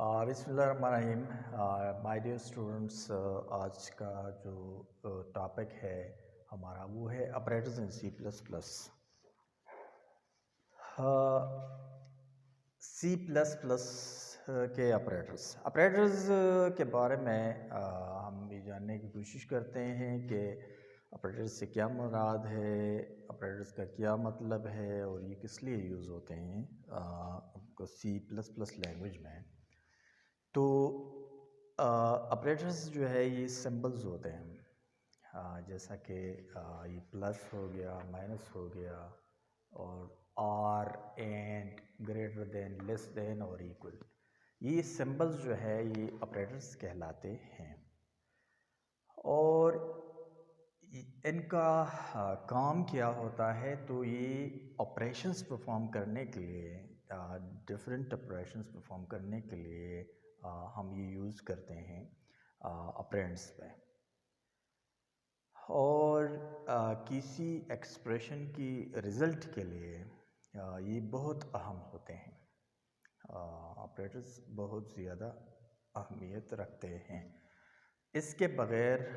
बिस्मिल्लाहिर्रहमानिर्रहीम। My dear students, आज का जो टॉपिक है हमारा वो है operators in C plus plus. C plus plus के ऑपरेटर्स के बारे में हम भी जानने की कोशिश करते हैं कि ऑपरेटर्स से क्या मुराद है, ऑपरेटर्स का क्या मतलब है और ये किस लिए यूज़ होते हैं सी प्लस प्लस लैंग्वेज में। तो ऑपरेटर्स जो है ये सिंबल्स होते हैं, जैसा कि ये प्लस हो गया, माइनस हो गया और OR, AND, greater than, less than और इक्वल। ये सिंबल्स जो है ये ऑपरेटर्स कहलाते हैं और इनका काम क्या होता है। तो ये ऑपरेशंस परफॉर्म करने के लिए, डिफरेंट ऑपरेशंस परफॉर्म करने के लिए हम ये यूज़ करते हैं ऑपरेंड्स पे। और किसी एक्सप्रेशन की रिज़ल्ट के लिए ये बहुत अहम होते हैं। ऑपरेटर्स बहुत ज़्यादा अहमियत रखते हैं। इसके बग़ैर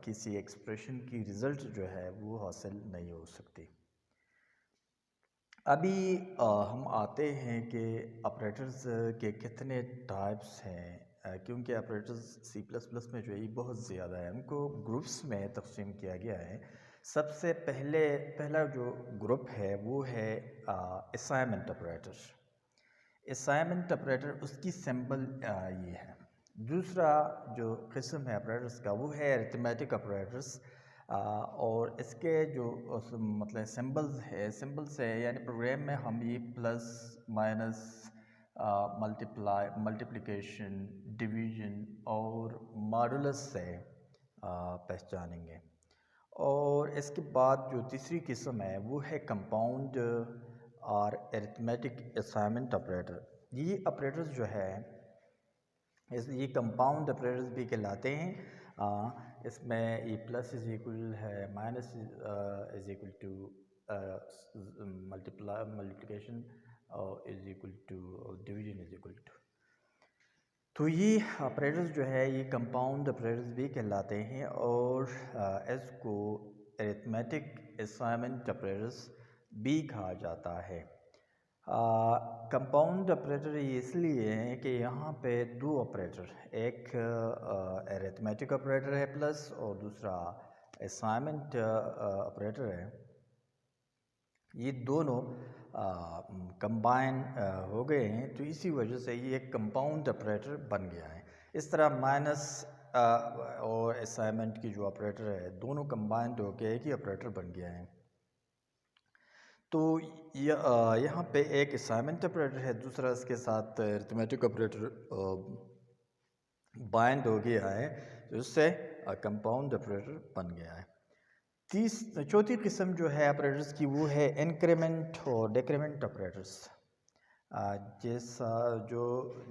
किसी एक्सप्रेशन की रिज़ल्ट जो है वो हासिल नहीं हो सकती। अभी हम आते हैं कि ऑपरेटर्स के कितने टाइप्स हैं, क्योंकि ऑपरेटर्स सी प्लस प्लस में जो है बहुत ज़्यादा है, उनको ग्रुप्स में तक़सीम किया गया है। सबसे पहला जो ग्रुप है वो है असाइनमेंट ऑपरेटर। असाइनमेंट ऑपरेटर उसकी सिंबल ये है। दूसरा जो किस्म है ऑपरेटर्स का वो है अरिथमेटिक ऑपरेटर्स, और इसके जो मतलब सिंबल्स है, यानी प्रोग्राम में हम ये प्लस, माइनस, मल्टीप्लिकेशन, डिवीज़न और मॉडुलस से पहचानेंगे। और इसके बाद जो तीसरी किस्म है वो है कंपाउंड और अरिथमेटिक असाइनमेंट ऑपरेटर। ये ऑपरेटर्स जो है ये कंपाउंड ऑपरेटर्स भी कहलाते हैं। इसमें ये प्लस इज इक्वल है, minus is equal to multiplication is equal to, division is equal to. तो ये ऑपरेटर्स जो है ये कंपाउंड ऑपरेटर्स भी कहलाते हैं और इसको अरिथमेटिक असाइनमेंट ऑपरेटर्स भी कहा जाता है। कंपाउंड ऑपरेटर ये इसलिए है कि यहाँ पे दो ऑपरेटर, एक अरिथमेटिक ऑपरेटर है प्लस और दूसरा असाइनमेंट ऑपरेटर है। ये दोनों कंबाइन हो गए हैं, तो इसी वजह से ये एक कंपाउंड ऑपरेटर बन गया है। इस तरह माइनस और असाइनमेंट की जो ऑपरेटर है दोनों कंबाइंड हो के एक ही ऑपरेटर बन गया है। तो यहाँ पे एक असाइनमेंट ऑपरेटर है, दूसरा इसके साथ अरिथमेटिक ऑपरेटर बाइंड हो गया है, तो इससे कंपाउंड ऑपरेटर बन गया है। चौथी किस्म जो है ऑपरेटर्स की वो है इंक्रीमेंट और डिक्रीमेंट ऑपरेटर्स।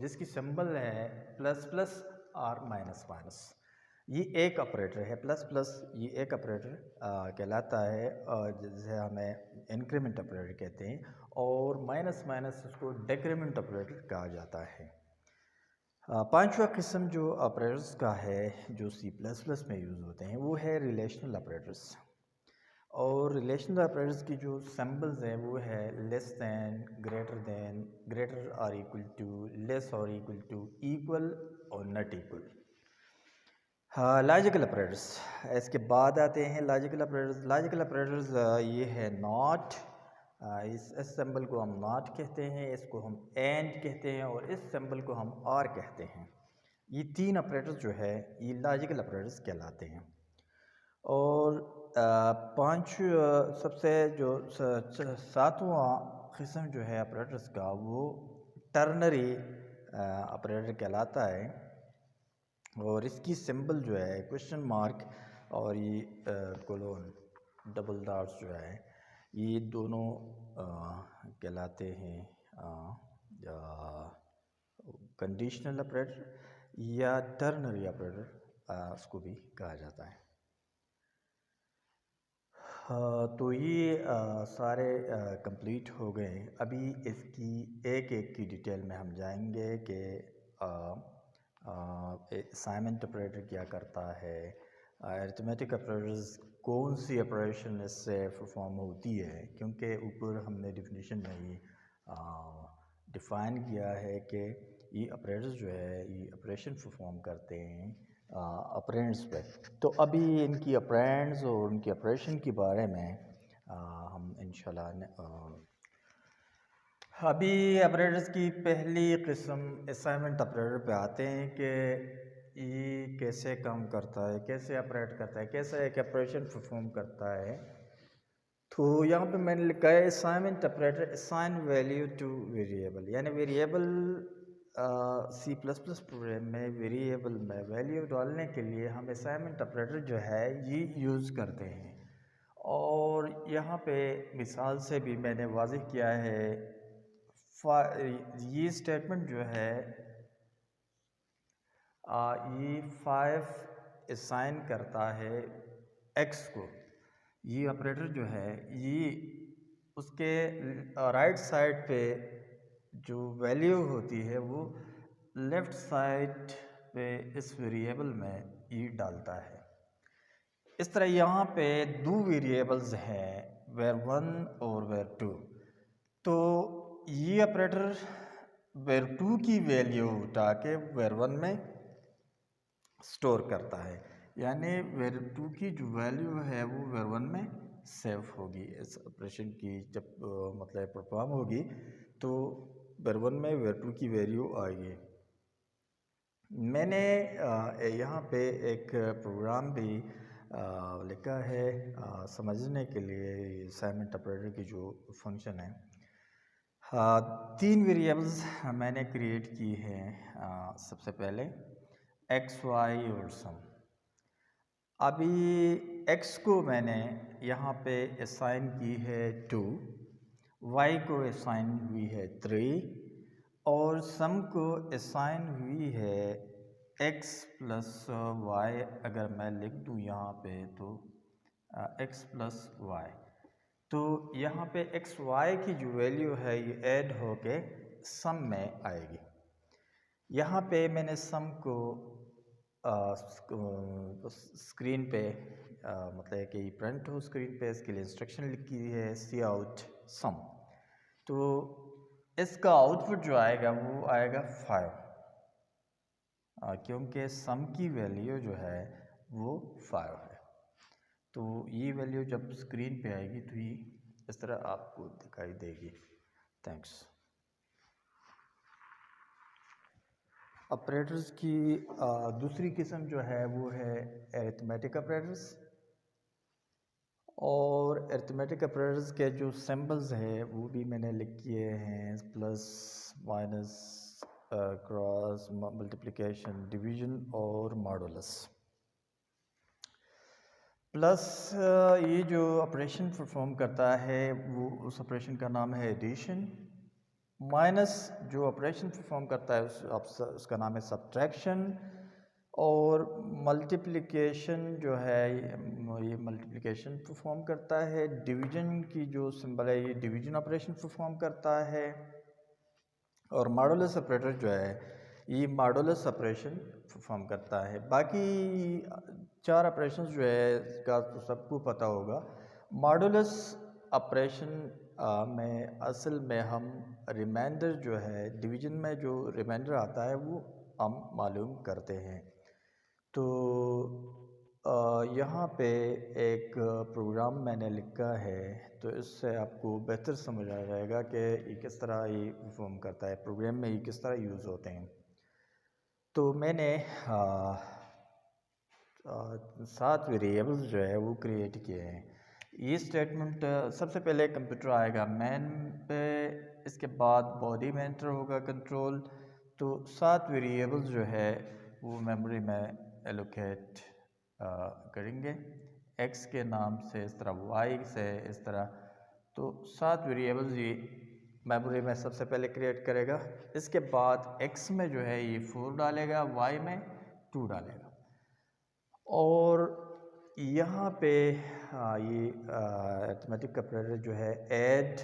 जिसकी सिंबल है प्लस प्लस और माइनस माइनस। ये एक ऑपरेटर है, प्लस प्लस ये एक ऑपरेटर कहलाता है, जिसे हमें इंक्रीमेंट ऑपरेटर कहते हैं, और माइनस माइनस उसको डिक्रीमेंट ऑपरेटर कहा जाता है। पांचवा किस्म जो ऑपरेटर्स का है जो सी प्लस प्लस में यूज़ होते हैं वो है रिलेशनल ऑपरेटर्स। और रिलेशनल ऑपरेटर्स की जो सिंबल्स हैं वो है लेस दैन, ग्रेटर और इक्वल टू, लेस और इक्वल टू, इक्वल और नॉट इक्वल। हाँ, लॉजिकल ऑपरेटर्स इसके बाद आते हैं। लॉजिकल ऑपरेटर्स ये है नॉट। इस सिंबल को हम नॉट कहते हैं, इसको हम एंड कहते हैं और इस सिंबल को हम और कहते हैं। ये तीन ऑपरेटर्स जो है ये लॉजिकल ऑपरेटर्स कहलाते हैं। और सबसे जो सातवां किस्म जो है ऑपरेटर्स का वो टर्नरी ऑपरेटर कहलाता है, और इसकी सिंबल जो है क्वेश्चन मार्क और ये कोलोन, डबल डॉट्स जो है ये दोनों कहलाते हैं कंडीशनल ऑपरेटर या टर्नरी ऑपरेटर उसको भी कहा जाता है। तो ये सारे कंप्लीट हो गए। अभी इसकी एक एक की डिटेल में हम जाएंगे कि असाइनमेंट ऑपरेटर क्या करता है, अरिथमेटिक ऑपरेटर्स कौन सी ऑपरेशन इससे परफॉर्म होती है, क्योंकि ऊपर हमने डिफिनीशन में ही डिफ़ाइन किया है कि ये ऑपरेटर्स जो है ये ऑपरेशन परफॉर्म करते हैं ऑपरेंड्स पे। तो अभी इनकी ऑपरेंड्स और उनकी ऑपरेशन के बारे में हम इंशाल्लाह अभी ऑपरेटर्स की पहली किस्म असाइनमेंट ऑपरेटर पे आते हैं कि ये कैसे काम करता है, कैसे ऑपरेट करता है, कैसे एक ऑपरेशन परफॉर्म करता है। तो यहाँ पे मैंने लिखा है assignment operator assign value to variable, यानी variable C plus plus program में वेरिएबल में वैल्यू डालने के लिए हम असाइनमेंट ऑपरेटर जो है ये यूज़ करते हैं। और यहाँ पे मिसाल से भी मैंने वाज़ेह किया है, ये स्टेटमेंट जो है ये 5 असाइन करता है एक्स को। ये ऑपरेटर जो है ये उसके राइट साइड पे जो वैल्यू होती है वो लेफ़्ट साइड पे इस वेरिएबल में ये डालता है। इस तरह यहाँ पे दो वेरिएबल्स हैं, वेर 1 और वेर 2। तो ये ऑपरेटर वेर 2 की वैल्यू उठा के वेर 1 में स्टोर करता है, यानी वेर 2 की जो वैल्यू है वो वेर 1 में सेव होगी। इस ऑपरेशन की जब मतलब परफॉर्म होगी तो वेर 1 में वेर 2 की वैल्यू आएगी। मैंने यहाँ पे एक प्रोग्राम भी लिखा है समझने के लिए असाइनमेंट ऑपरेटर की जो फंक्शन है। 3 वेरिएबल्स मैंने क्रिएट की हैं। सबसे पहले एक्स वाई और सम। अभी एक्स को मैंने यहाँ पे असाइन की है 2, वाई को असाइन हुई है 3 और सम को असाइन हुई है एक्स प्लस वाई। अगर मैं लिख दूँ यहाँ पे तो एक्स प्लस वाई, तो यहाँ पे एक्स वाई की जो वैल्यू है ये ऐड होके सम में आएगी। यहाँ पे मैंने सम को स्क्रीन पे मतलब कि प्रिंट हो स्क्रीन पे, इसके लिए इंस्ट्रक्शन लिखी है सी आउट सम। तो इसका आउटपुट जो आएगा वो आएगा 5, क्योंकि सम की वैल्यू जो है वो 5 है। तो ये वैल्यू जब स्क्रीन पे आएगी तो ये इस तरह आपको दिखाई देगी। थैंक्स। ऑपरेटर्स की दूसरी किस्म जो है वो है अरिथमेटिक ऑपरेटर्स। और अरिथमेटिक ऑपरेटर्स के जो सिंबल्स हैं वो भी मैंने लिख किए हैं, plus minus cross multiplication division और मॉडुलस। प्लस ये जो ऑपरेशन परफॉर्म करता है वो उस ऑपरेशन का नाम है एडिशन। माइनस जो ऑपरेशन परफॉर्म करता है उसका नाम है सब्ट्रैक्शन। और मल्टीप्लिकेशन जो है ये मल्टीप्लिकेशन परफॉर्म करता है। डिवीजन की जो सिंबल है ये डिवीजन ऑपरेशन परफॉर्म करता है। और मॉडुलस ऑपरेटर जो है ये मॉडुलस ऑपरेशन परफॉर्म करता है। बाकी 4 ऑपरेशंस जो है इसका तो सबको पता होगा। मॉडुलस ऑपरेशन में असल में हम रिमाइंडर जो है डिवीजन में जो रिमाइंडर आता है वो हम मालूम करते हैं। तो यहाँ पे एक प्रोग्राम मैंने लिखा है, तो इससे आपको बेहतर समझ आ जाएगा कि ये किस तरह ये परफॉर्म करता है, प्रोग्राम में ये किस तरह यूज़ होते हैं। तो मैंने 7 वेरिएबल्स जो है वो क्रिएट किए हैं। ये स्टेटमेंट सबसे पहले कंप्यूटर आएगा मैन पे, इसके बाद बॉडी में एंटर होगा कंट्रोल। तो 7 वेरिएबल्स जो है वो मेमोरी में एलोकेट करेंगे, एक्स के नाम से इस तरह, वाई से इस तरह। तो 7 वेरिएबल्स ये मेमोरी में सबसे पहले क्रिएट करेगा। इसके बाद एक्स में जो है ये 4 डालेगा, वाई में 2 डालेगा। और यहाँ पे ये अरिथमेटिक ऑपरेटर जो है ऐड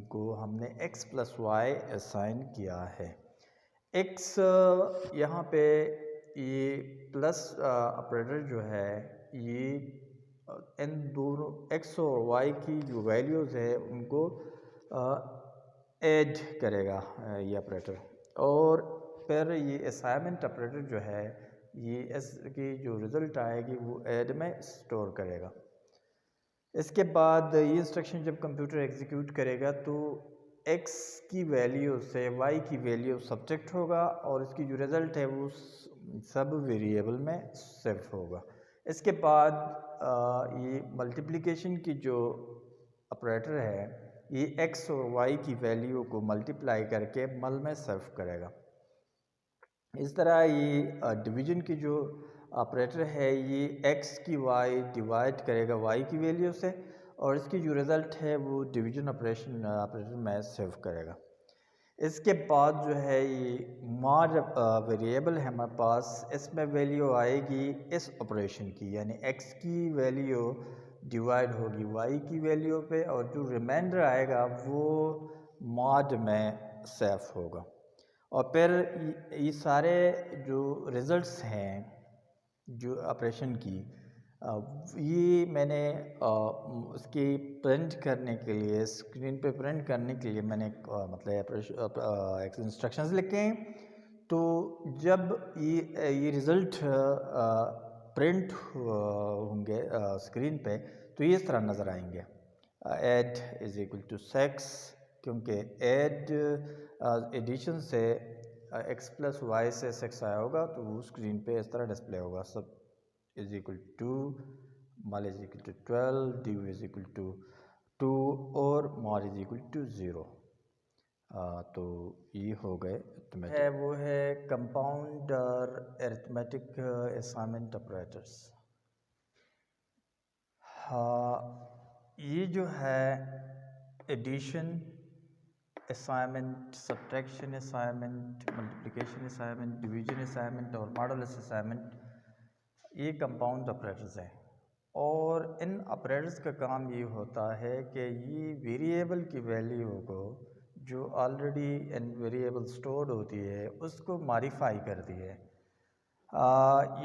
को हमने x प्लस वाई असाइन किया है। एक्स यहाँ पे ये प्लस ऑपरेटर जो है ये इन दोनों एक्स और वाई की जो वैल्यूज़ है उनको ऐड करेगा ये ऑपरेटर। और फिर ये असाइनमेंट ऑपरेटर जो है ये एस की जो रिज़ल्ट आएगी वो ऐड में स्टोर करेगा। इसके बाद ये इंस्ट्रक्शन जब कंप्यूटर एग्जीक्यूट करेगा तो x की वैल्यू से y की वैल्यू सब्ट्रैक्ट होगा और इसकी जो रिज़ल्ट है वो सब वेरिएबल में शिफ्ट होगा। इसके बाद ये मल्टीप्लिकेशन की जो ऑपरेटर है ये x और y की वैल्यू को मल्टीप्लाई करके मल में सर्व करेगा। इस तरह ये डिवीजन की जो ऑपरेटर है ये x की y डिवाइड करेगा y की वैल्यू से और इसकी जो रिज़ल्ट है वो डिवीजन ऑपरेटर में सेव करेगा। इसके बाद जो है ये मॉड वेरिएबल है हमारे पास, इसमें वैल्यू आएगी इस ऑपरेशन की, यानी x की वैल्यू डिवाइड होगी y की वैल्यू पे और जो रिमाइंडर आएगा वो मॉड में सेव होगा। और फिर ये सारे जो रिज़ल्ट्स हैं जो ऑपरेशन की ये मैंने उसकी प्रिंट करने के लिए स्क्रीन पे प्रिंट करने के लिए मैंने मतलब इंस्ट्रक्शंस लिखे हैं। तो जब ये रिज़ल्ट प्रिंट होंगे स्क्रीन पे तो ये इस तरह नज़र आएंगे। Add is equal to sex, क्योंकि ऐड एडिशन से एक्स प्लस वाई से सेक्स आया होगा तो वो स्क्रीन पे इस तरह डिस्प्ले होगा। Sub is equal to mul is equal to 12, div is equal to 2 और मॉड इज इक्वल टू 0। तो ये हो गए है वो है कंपाउंड और अरिथमेटिक असाइनमेंट ऑपरेटर्स। ये जो है addition assignment, subtraction assignment, multiplication assignment, division assignment और मॉडुलस असाइनमेंट, ये कंपाउंड ऑपरेटर्स हैं। और इन ऑपरेटर्स का काम ये होता है कि ये वेरिएबल की वैल्यू को जो ऑलरेडी इन वेरिएबल स्टोर्ड होती है उसको मॉडिफाई करती है।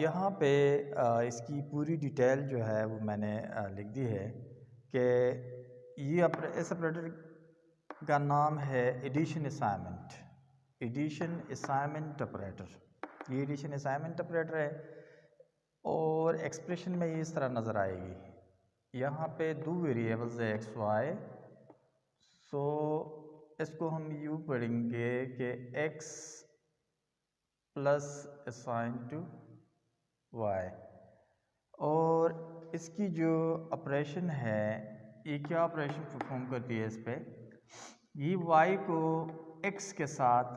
यहाँ पे इसकी पूरी डिटेल जो है वो मैंने लिख दी है कि ये इस ऑपरेटर का नाम है addition assignment, addition assignment operator. ये एडिशन असाइनमेंट ऑपरेटर है और एक्सप्रेशन में ये इस तरह नज़र आएगी। यहाँ पे दो वेरिएबल्स है एक्स वाई, सो इसको हम यूँ पढ़ेंगे कि x plus assign to y. और इसकी जो ऑपरेशन है ये क्या ऑपरेशन परफॉर्म करती है, इस पर ये y को x के साथ,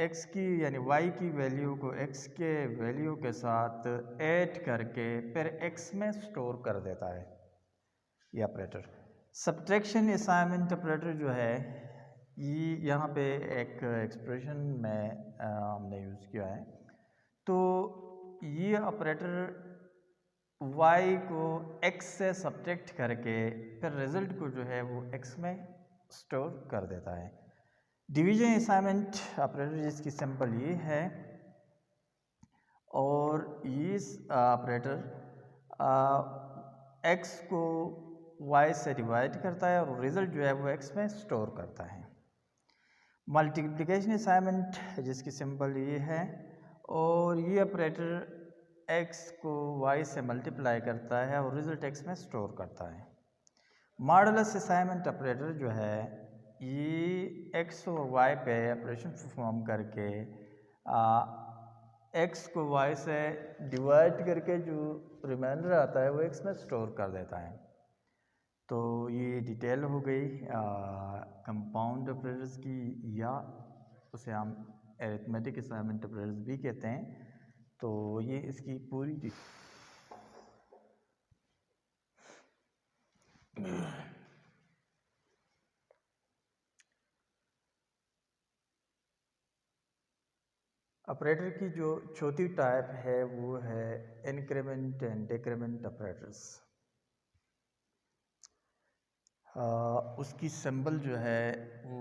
x की यानी y की वैल्यू को x के वैल्यू के साथ ऐड करके फिर x में स्टोर कर देता है ये ऑपरेटर। सब्ट्रैक्शन असाइनमेंट ऑपरेटर जो है ये यहाँ पे एक एक्सप्रेशन में हमने यूज़ किया है। तो ये ऑपरेटर y को x से सब्ट्रैक्ट करके फिर रिज़ल्ट को जो है वो x में स्टोर कर देता है। डिवीजन असाइनमेंट ऑपरेटर जिसकी सिंपल ये है और ये ऑपरेटर x को y से डिवाइड करता है और रिज़ल्ट जो है वो x में स्टोर करता है। मल्टीप्लिकेशन असाइनमेंट जिसकी सिंपल ये है और ये ऑपरेटर x को y से मल्टीप्लाई करता है और रिज़ल्ट x में स्टोर करता है। मॉडुलस असाइनमेंट ऑपरेटर जो है ये x और y पे ऑपरेशन परफॉर्म करके x को y से डिवाइड करके जो रिमाइंडर आता है वो x में स्टोर कर देता है। तो ये डिटेल हो गई कंपाउंड ऑपरेटर्स की, या उसे हम अरिथमेटिक असाइनमेंट ऑपरेटर्स भी कहते हैं। तो ये इसकी पूरी ऑपरेटर की जो चौथी टाइप है वो है इंक्रीमेंट एंड डिक्रीमेंट ऑपरेटर्स। उसकी सिंबल जो है वो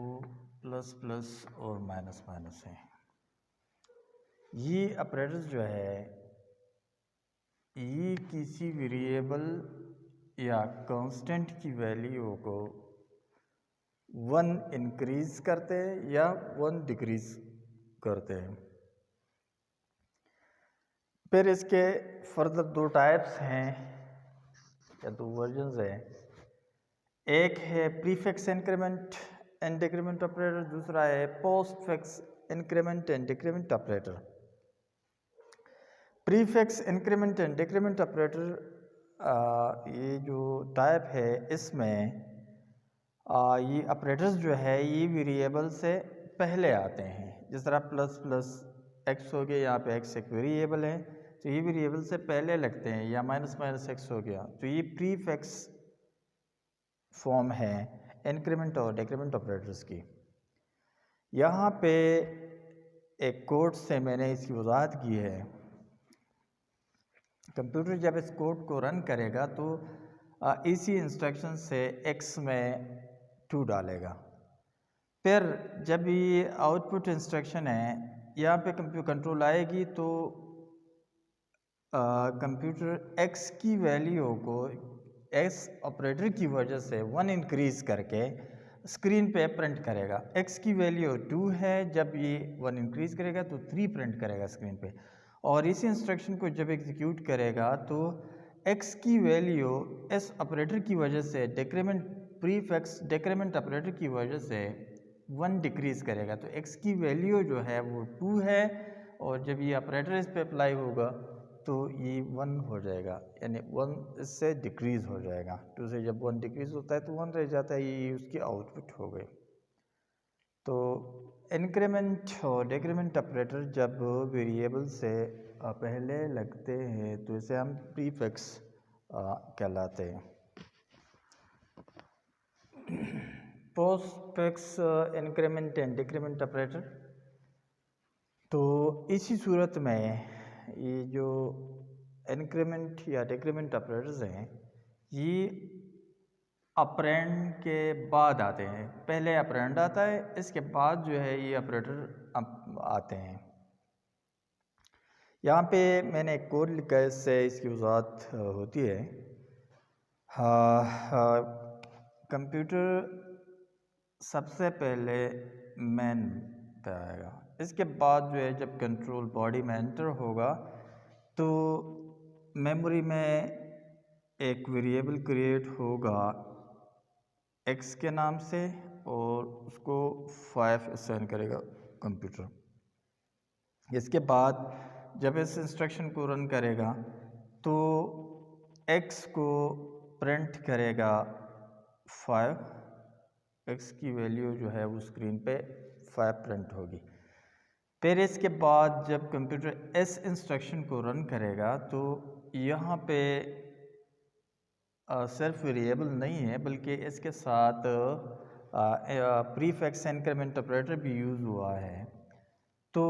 प्लस प्लस और माइनस माइनस है। ये ऑपरेटर्स जो है ये किसी वेरिएबल या कांस्टेंट की वैल्यू को 1 इंक्रीज करते हैं या 1 डिक्रीज करते हैं। फिर इसके फर्दर 2 टाइप्स हैं या 2 वर्जन्स हैं। एक है prefix increment and decrement operator, दूसरा है postfix increment and decrement operator. Prefix increment and decrement operator ये जो टाइप है इसमें ये ऑपरेटर्स जो है ये वेरिएबल से पहले आते हैं। जिस तरह प्लस प्लस एक्स हो गया, यहाँ पे एक्स एक वेरिएबल है तो ये वेरिएबल से पहले लगते हैं, या माइनस माइनस एक्स हो गया तो ये प्रीफिक्स फॉर्म है इंक्रीमेंट और डिक्रीमेंट ऑपरेटर्स की। यहाँ पे एक कोड से मैंने इसकी वजाहत की है। कंप्यूटर जब इस कोड को रन करेगा तो इसी इंस्ट्रक्शन से x में 2 डालेगा। फिर जब ये आउटपुट इंस्ट्रक्शन है यहाँ पे कंट्रोल आएगी तो कंप्यूटर x की वैल्यू को x ऑपरेटर की वजह से 1 इंक्रीज करके स्क्रीन पे प्रिंट करेगा। x की वैल्यू 2 है, जब ये 1 इंक्रीज करेगा तो 3 प्रिंट करेगा स्क्रीन पे। और इसी इंस्ट्रक्शन को जब एग्जीक्यूट करेगा तो x की वैल्यू इस ऑपरेटर की वजह से डिक्रीमेंट प्रीफिक्स डिक्रीमेंट ऑपरेटर की वजह से 1 डिक्रीज करेगा। तो x की वैल्यू जो है वो 2 है और जब ये ऑपरेटर इस पे अप्लाई होगा तो ये 1 हो जाएगा, यानी 1 इससे डिक्रीज़ हो जाएगा। 2 से जब 1 डिक्रीज़ होता है तो 1 रह जाता है, ये उसकी आउटपुट हो गई। तो इंक्रीमेंट और डिक्रीमेंट ऑपरेटर जब वेरिएबल से पहले लगते हैं तो इसे हम प्रीफिक्स कहलाते हैं। Postfix increment and decrement operator, तो इसी सूरत में ये जो इंक्रीमेंट या डिक्रीमेंट ऑपरेटर्स हैं ये ऑपरेंड के बाद आते हैं। पहले ऑपरेंड आता है, इसके बाद जो है ये ऑपरेटर आते हैं। यहाँ पे मैंने एक कोड लिखा है, इससे इसकी वजाहत होती है। कंप्यूटर सबसे पहले मैन पे आएगा, इसके बाद जो है जब कंट्रोल बॉडी में एंटर होगा तो मेमोरी में एक वेरिएबल क्रिएट होगा x के नाम से और उसको 5 असाइन करेगा कंप्यूटर। इसके बाद जब इस इंस्ट्रक्शन को रन करेगा तो x को प्रिंट करेगा 5, x की वैल्यू जो है वो स्क्रीन पे 5 प्रिंट होगी। फिर इसके बाद जब कंप्यूटर इस इंस्ट्रक्शन को रन करेगा तो यहाँ पे सिर्फ वेरिएबल नहीं है बल्कि इसके साथ प्रीफिक्स इंक्रीमेंट ऑपरेटर भी यूज़ हुआ है। तो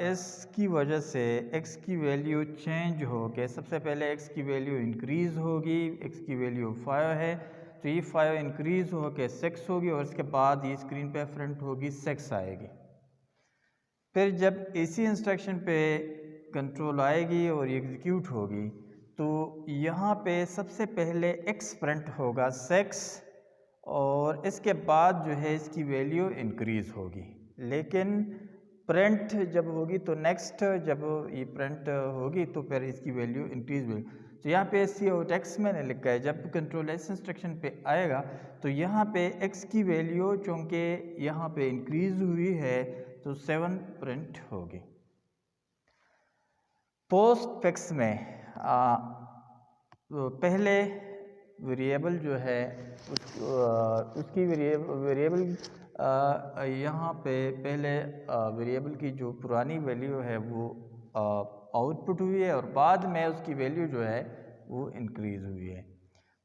इसकी वजह से x की वैल्यू चेंज हो के सबसे पहले x की वैल्यू इंक्रीज़ होगी। x की वैल्यू 5 है तो ये 5 इंक्रीज़ हो के 6 होगी और इसके बाद ये स्क्रीन पे प्रिंट होगी 6 आएगी। फिर जब इसी इंस्ट्रक्शन पे कंट्रोल आएगी और ये एग्जीक्यूट होगी तो यहाँ पे सबसे पहले x प्रिंट होगा 6 और इसके बाद जो है इसकी वैल्यू इंक्रीज़ होगी। लेकिन प्रिंट जब होगी तो नेक्स्ट जब ये प्रिंट होगी तो फिर इसकी वैल्यू इंक्रीज़ होगी। तो यहाँ पे cout मैंने लिखा है, जब कंट्रोल इस इंस्ट्रक्शन पे आएगा तो यहाँ पे x की वैल्यू चूँकि यहाँ पे इंक्रीज़ हुई है तो 7 प्रिंट होगी। पोस्टफिक्स में पहले वेरिएबल जो है उसकी वेरिएबल यहाँ पे पहले वेरिएबल की जो पुरानी वैल्यू है वो आउटपुट हुई है और बाद में उसकी वैल्यू जो है वो इंक्रीज़ हुई है।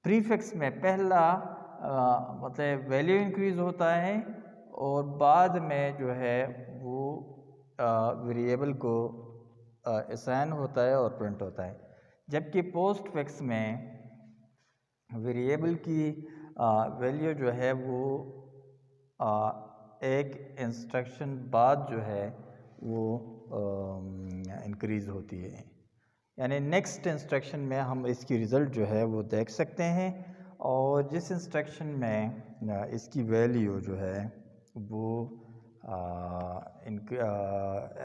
प्रीफिक्स में पहला मतलब वैल्यू इंक्रीज़ होता है और बाद में जो है वो वेरिएबल को असाइन होता है और प्रिंट होता है। जबकि पोस्टफिक्स में वेरिएबल की वैल्यू जो है वो एक इंस्ट्रक्शन बाद जो है वो इंक्रीज़ होती है। यानी नेक्स्ट इंस्ट्रक्शन में हम इसकी रिज़ल्ट जो है वो देख सकते हैं, और जिस इंस्ट्रक्शन में इसकी वैल्यू जो है वो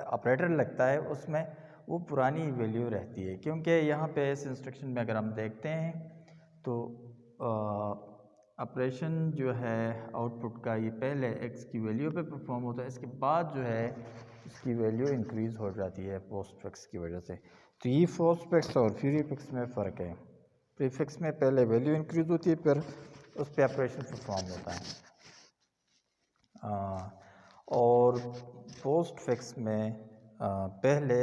ऑपरेटर लगता है उसमें वो पुरानी वैल्यू रहती है, क्योंकि यहाँ पे इस इंस्ट्रक्शन में अगर हम देखते हैं तो ऑपरेशन जो है आउटपुट का ये पहले x की वैल्यू पे परफॉर्म होता है, इसके बाद जो है इसकी वैल्यू इंक्रीज़ हो जाती है पोस्टफिक्स की वजह से। तो ये पोस्टफिक्स और प्रीफिक्स में फ़र्क है। प्रीफिक्स में पहले वैल्यू इंक्रीज़ होती है, फिर उस पर ऑपरेशन परफॉर्म होता है, और पोस्टफिक्स में पहले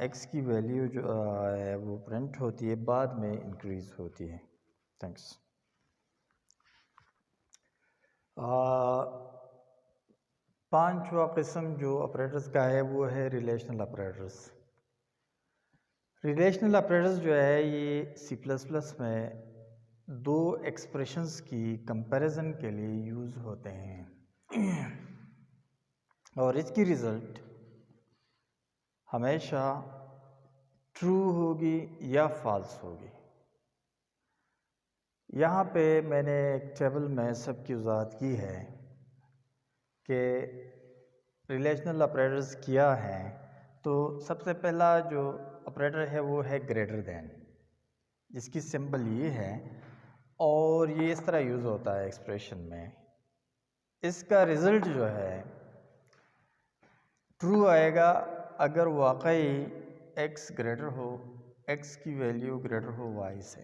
x की वैल्यू जो है वो प्रिंट होती है, बाद में इंक्रीज़ होती है। थैंक्स। पांचवा किस्म जो ऑपरेटर्स का है वो है रिलेशनल ऑपरेटर्स। रिलेशनल ऑपरेटर्स जो है ये C++ में दो एक्सप्रेशंस की कंपैरिजन के लिए यूज़ होते हैं और इसकी रिज़ल्ट हमेशा ट्रू होगी या फॉल्स होगी। यहाँ पे मैंने एक टेबल में सबकी वजाहत की है कि रिलेशनल ऑपरेटर्स क्या हैं। तो सबसे पहला जो ऑपरेटर है वो है ग्रेटर दैन, जिसकी सिंबल ये है और ये इस तरह यूज़ होता है एक्सप्रेशन में। इसका रिज़ल्ट जो है ट्रू आएगा अगर वाकई x ग्रेटर हो, x की वैल्यू ग्रेटर हो y से,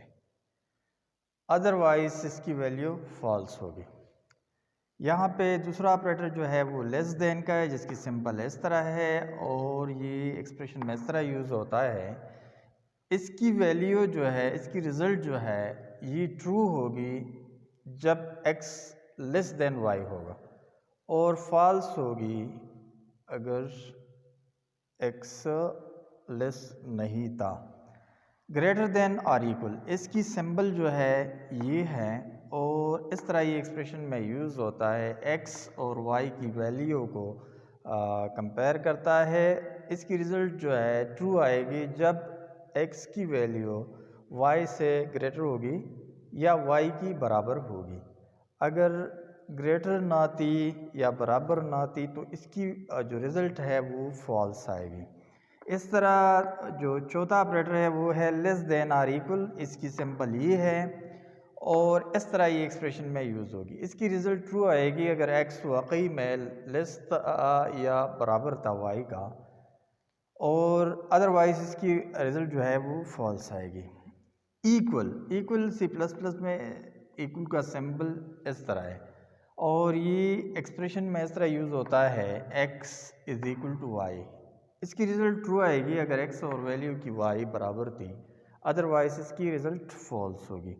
अदरवाइज इसकी वैल्यू फॉल्स होगी। यहाँ पे दूसरा ऑपरेटर जो है वो लेस देन का है, जिसकी सिंबल इस तरह है और ये एक्सप्रेशन में इस तरह यूज़ होता है। इसकी वैल्यू जो है, इसकी रिज़ल्ट जो है ये ट्रू होगी जब x लेस देन y होगा, और फॉल्स होगी अगर x लेस नहीं था। ग्रेटर देन और इक्वल, इसकी सिंबल जो है ये है और इस तरह ये एक्सप्रेशन में यूज़ होता है। x और y की वैल्यू को कंपेयर करता है। इसकी रिज़ल्ट जो है ट्रू आएगी जब x की वैल्यू y से ग्रेटर होगी या y की बराबर होगी। अगर ग्रेटर ना थी या बराबर ना थी तो इसकी जो रिज़ल्ट है वो फॉल्स आएगी। इस तरह जो चौथा ऑपरेटर है वो है लेस देन और इक्वल, इसकी सिंबल ये है और इस तरह ये एक्सप्रेशन में यूज़ होगी। इसकी रिज़ल्ट ट्रू आएगी अगर x वाकई में लेस या बराबर था y का, और अदरवाइज इसकी रिज़ल्ट जो है वो फॉल्स आएगी। इक्वल C++ में इक्वल का सिंबल इस तरह है और ये एक्सप्रेशन में इस तरह यूज़ होता है x is equal to y। इसकी रिज़ल्ट ट्रू आएगी अगर x और वैल्यू की y बराबर थी, अदरवाइज इसकी रिज़ल्ट फॉल्स होगी।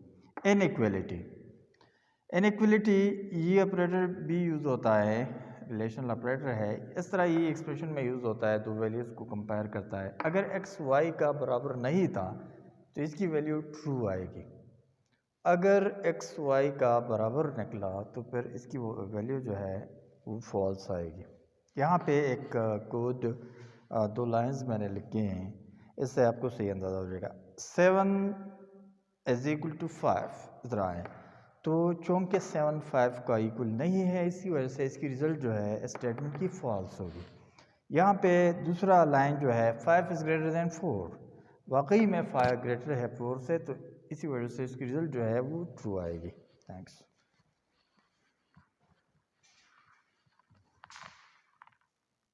इनइक्वलिटी ये ऑपरेटर भी यूज़ होता है, रिलेशनल ऑपरेटर है। इस तरह ये एक्सप्रेशन में यूज़ होता है, दो वैल्यूज़ को कंपेयर करता है। अगर x y का बराबर नहीं था तो इसकी वैल्यू ट्रू आएगी। अगर x y का बराबर निकला तो फिर इसकी वैल्यू जो है वो फॉल्स आएगी। यहाँ पे एक कोड दो लाइंस मैंने लिखे हैं, इससे आपको सही अंदाज़ा हो जाएगा। 7 इज़ इक्वल टू 5 इस तरह है, तो चूँकि 7 5 का इक्वल नहीं है, इसी वजह से इसकी रिज़ल्ट जो है स्टेटमेंट की फॉल्स होगी। यहाँ पे दूसरा लाइन जो है 5 इज़ ग्रेटर दैन 4, वाकई में 5 ग्रेटर है 4 से, तो इसी वजह से इसकी रिज़ल्ट जो है वो ट्रू आएगी। थैंक्स।